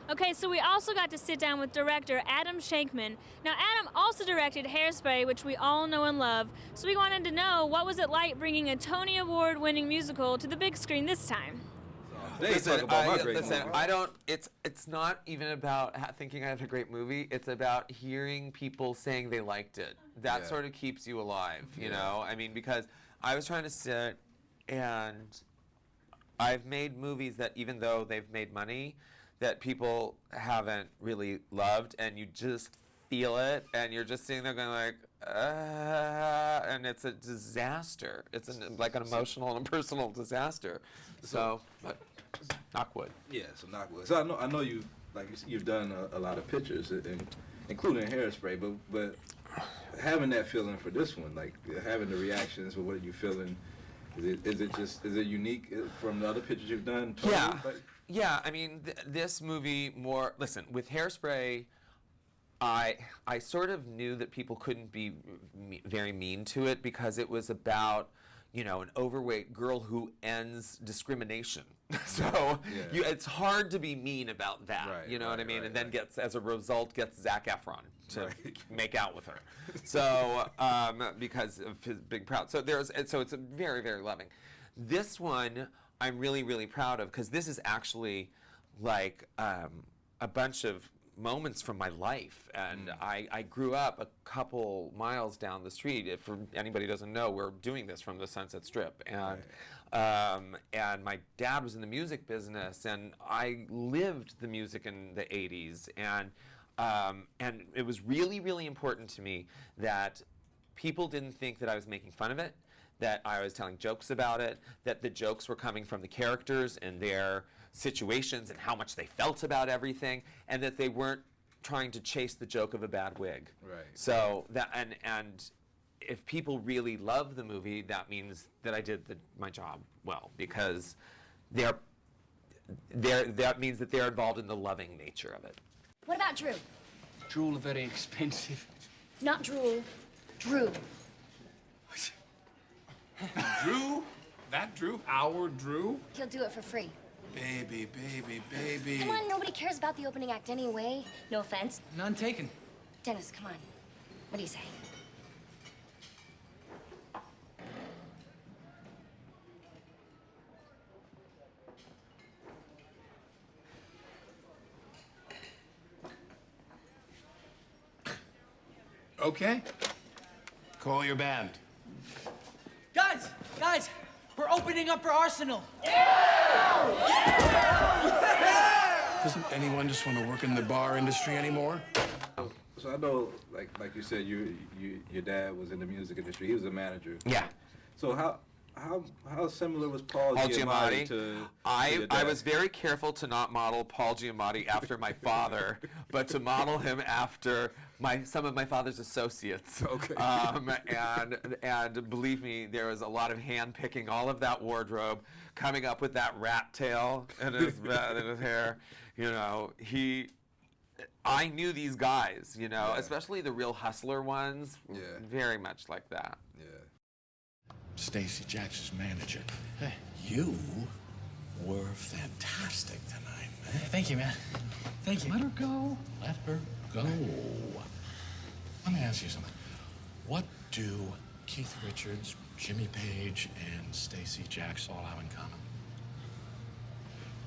Okay, so we also got to sit down with director Adam Shankman. Now, Adam also directed Hairspray, which we all know and love, so we wanted to know what was it like bringing a Tony Award-winning musical to the big screen this time. Listen, I don't. It's not even about thinking I had a great movie. It's about hearing people saying they liked it. That sort of keeps you alive, you know. I mean, because I was trying to sit, and I've made movies that, even though they've made money, that people haven't really loved, and you just feel it, and you're just sitting there going like, and it's a disaster. It's like an emotional and a personal disaster. So, but knock wood. Yeah, so knock wood. So I know you've done a lot of pictures, including Hairspray, but having that feeling for this one, like having the reactions for what are you feeling, is it unique from the other pictures you've done? Totally? Yeah. Yeah, I mean, this movie listen, with Hairspray, I sort of knew that people couldn't be very mean to it because it was about, you know, an overweight girl who ends discrimination. So it's hard to be mean about that, you know what I mean? And then as a result, gets Zac Efron to make out with her. So, because of his big proud. So it's a very, very loving. This one, I'm really, really proud of, because this is actually like a bunch of moments from my life, and I grew up a couple miles down the street. If for anybody who doesn't know, we're doing this from the Sunset Strip, and my dad was in the music business, and I lived the music in the '80s, and it was really, really important to me that people didn't think that I was making fun of it, that I was telling jokes about it, that the jokes were coming from the characters and their situations and how much they felt about everything, and that they weren't trying to chase the joke of a bad wig. Right. So that and if people really love the movie, that means that I did my job well, because that means that they're involved in the loving nature of it. What about Drew? Drool are very expensive. Not drool, Drew. Drew? That Drew? Our Drew? He'll do it for free. Baby, baby, baby. Come on, nobody cares about the opening act anyway. No offense. None taken. Dennis, come on. What do you say? Okay. Call your band. Guys, we're opening up for Arsenal. Doesn't anyone just want to work in the bar industry anymore? So I know, like you said, your dad was in the music industry. He was a manager. Yeah. So how similar was Paul Giamatti to your I dad? was very careful to not model Paul Giamatti after my father, but to model him after some of my father's associates. Okay. And believe me, there was a lot of hand picking all of that wardrobe, coming up with that rat tail in his hair. You know, I knew these guys, you know, especially the real hustler ones. Yeah. Very much like that. Yeah. Stacy Jackson's manager. Hey, you were fantastic tonight, man. Thank you, man. Thank you. Let her go. Let her go. Let me ask you something. What do Keith Richards, Jimmy Page, and Stacy Jacks all have in common?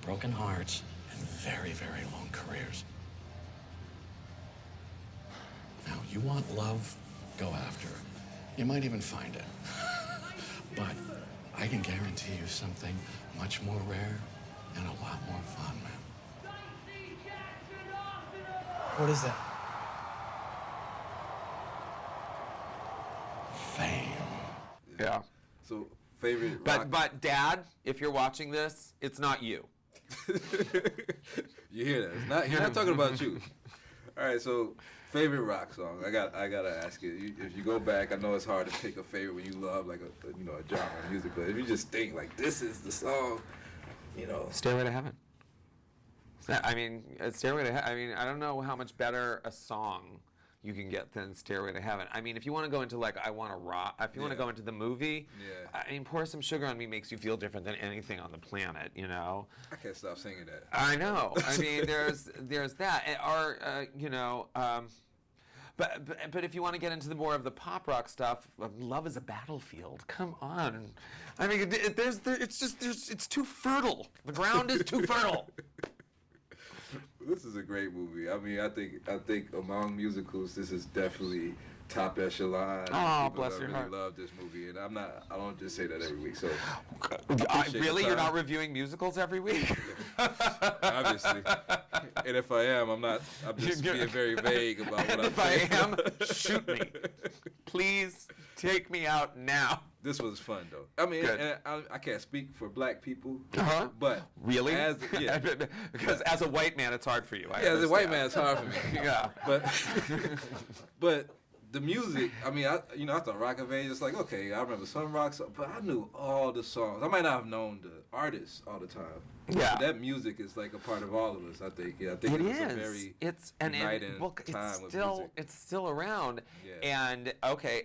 Broken hearts and very, very long careers. Now, you want love? Go after it. You might even find it. But I can guarantee you something much more rare and a lot more fun, man. What is that? Fame. Yeah. So favorite rock... But Dad, if you're watching this, it's not you. You hear that? You're not talking about you. All right, so favorite rock song. I gotta ask you. If you go back, I know it's hard to pick a favorite when you love like a genre of music, but if you just think like this is the song, you know. Stairway to Heaven. I mean, Stairway to Heaven. I mean, I don't know how much better a song you can get than Stairway to Heaven. I mean, if you want to go into like I Want to Rock, if you want to go into the movie, I mean, Pour Some Sugar on Me makes you feel different than anything on the planet, you know? I can't stop singing that. I know. I mean, there's that. Or, you know, but if you want to get into the more of the pop rock stuff, Love Is a Battlefield. Come on. I mean, it's too fertile. The ground is too fertile. This is a great movie. I mean, I think among musicals, this is definitely top echelon. Oh, bless your heart. I really love this movie, and I don't just say that every week. So, really, you're not reviewing musicals every week? Obviously. And if I am, I'm just being very vague about what if I am, shoot me. Please take me out now. This was fun, though. I mean, and I can't speak for black people, but really, because as a white man, it's hard for you. As a white man, it's hard for me. Yeah, but the music. I mean, I thought Rock of Ages. It's like, okay, I remember some rock songs, but I knew all the songs. I might not have known the artists all the time. Yeah, but that music is like a part of all of us. I think. Yeah, I think it is. A very uniting time with music. It's still around. Yeah.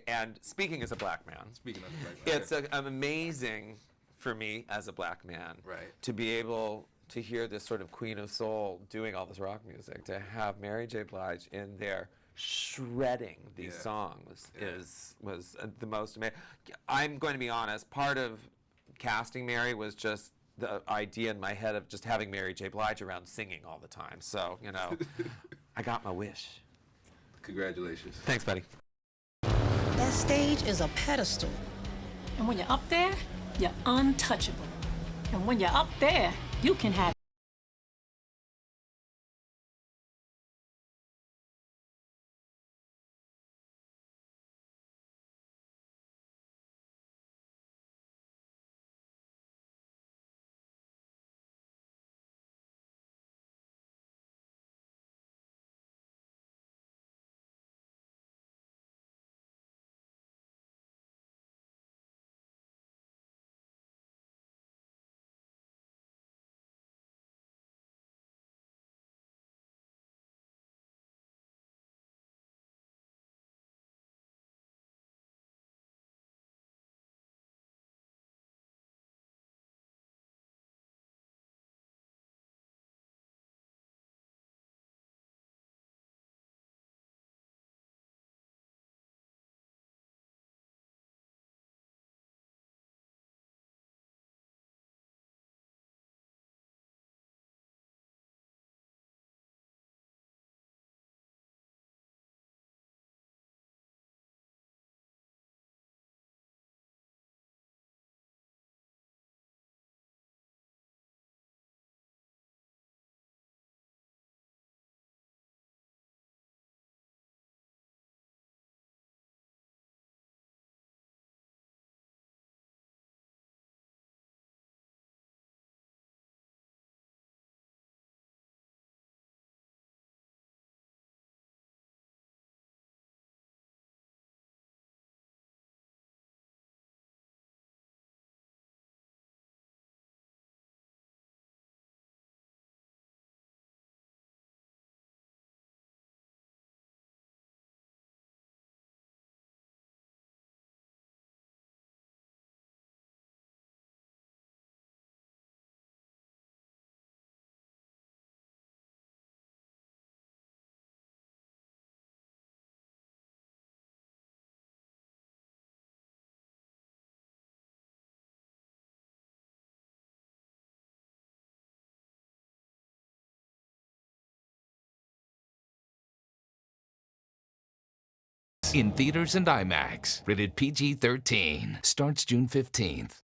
And speaking as a black man, it's amazing for me as a black man, to be able to hear this sort of Queen of Soul doing all this rock music, to have Mary J. Blige in there shredding these songs was the most amazing. I'm going to be honest, part of casting Mary was just the idea in my head of just having Mary J. Blige around singing all the time. So, you know, I got my wish. Congratulations. Thanks, buddy. That stage is a pedestal. And when you're up there, you're untouchable. And when you're up there, you can have in theaters and IMAX. Rated PG-13. Starts June 15th.